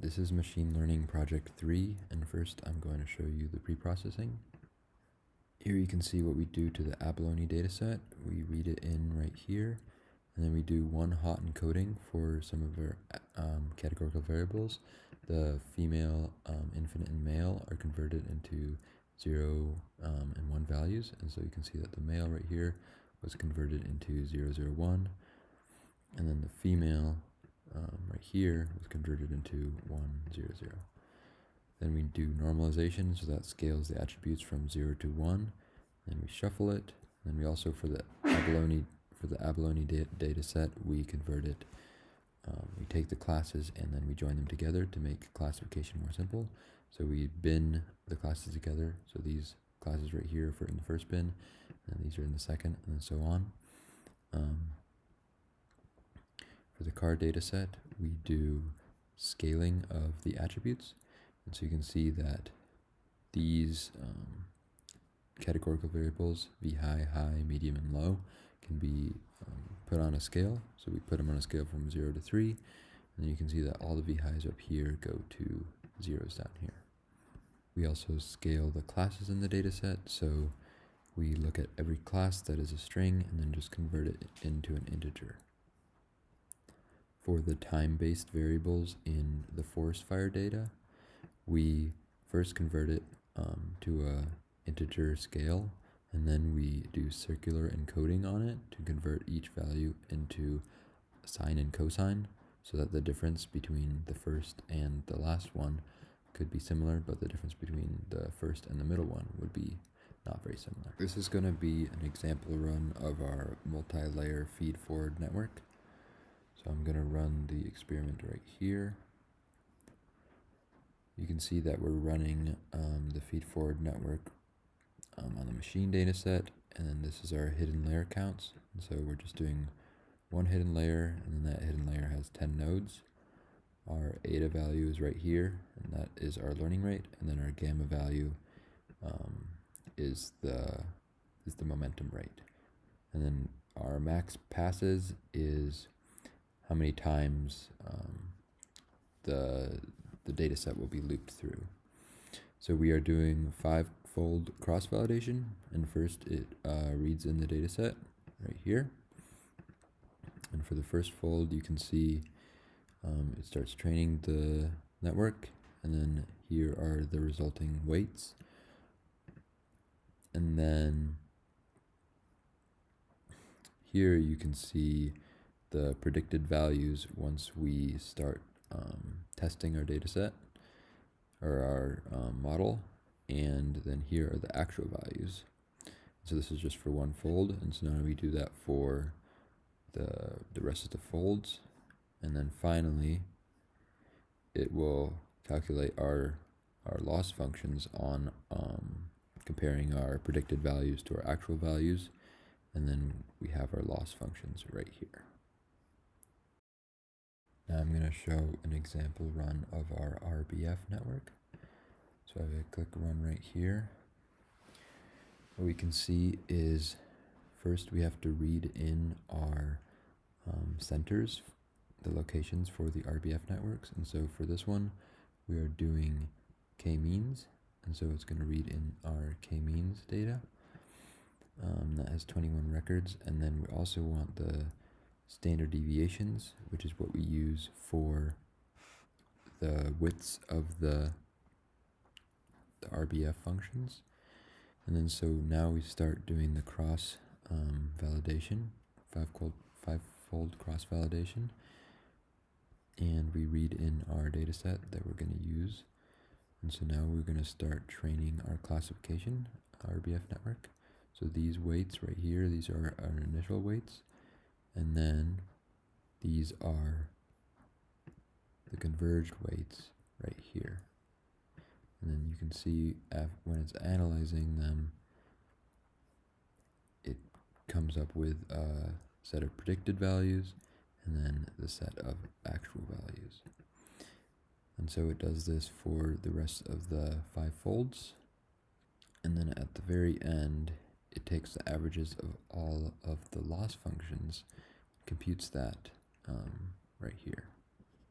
This is Machine Learning Project 3, and first I'm going to show you the pre-processing. Here you can see what we do to the abalone dataset. We read it in right here, and then we do one hot encoding for some of our categorical variables. The female, infant, and male are converted into 0 and 1 values, and so you can see that the male right here was converted into 0, 0, 1, and then the female right here was converted into 1, 0, 0. Then we do normalization, so that scales the attributes from 0 to 1. Then we shuffle it. Then we also, for the abalone data set, we convert it. We take the classes and then we join them together to make classification more simple. So we bin the classes together. So these classes right here are in the first bin, and these are in the second, and so on. For the car data set, we do scaling of the attributes. And so you can see that these categorical variables, v high, high, medium, and low, can be put on a scale. So we put them on a scale from 0 to 3. And then you can see that all the v highs up here go to zeros down here. We also scale the classes in the data set. So we look at every class that is a string and then just convert it into an integer. For the time-based variables in the forest fire data, we first convert it to a integer scale, and then we do circular encoding on it to convert each value into sine and cosine, so that the difference between the first and the last one could be similar, but the difference between the first and the middle one would be not very similar. This is going to be an example run of our multi-layer feed-forward network. So I'm going to run the experiment right here. You can see that we're running the feed-forward network on the machine data set, and then this is our hidden layer counts. And so we're just doing one hidden layer, and then that hidden layer has 10 nodes. Our eta value is right here, and that is our learning rate, and then our gamma value is the momentum rate. And then our max passes is how many times the data set will be looped through. So we are doing 5-fold cross-validation, and first it reads in the data set right here. And for the first fold, you can see it starts training the network, and then here are the resulting weights. And then here you can see the predicted values once we start testing our data set or our model, and then here are the actual values. So this is just for one fold, and so now we do that for the rest of the folds, and then finally it will calculate our loss functions on comparing our predicted values to our actual values, and then we have our loss functions right here. Now I'm going to show an example run of our RBF network. So I click run right here. What we can see is first we have to read in our centers, the locations for the RBF networks. And so for this one, we are doing k-means. And so it's going to read in our k-means data. That has 21 records. And then we also want the standard deviations, which is what we use for the widths of the RBF functions. And then so now we start doing the cross validation, five-fold cross validation, and we read in our data set that we're going to use. And so now we're going to start training our classification RBF network. So these weights right here, these are our initial weights, and then these are the converged weights right here. And then you can see when it's analyzing them, it comes up with a set of predicted values and then the set of actual values. And so it does this for the rest of the 5 folds. And then at the very end, it takes the averages of all of the loss functions, computes that right here.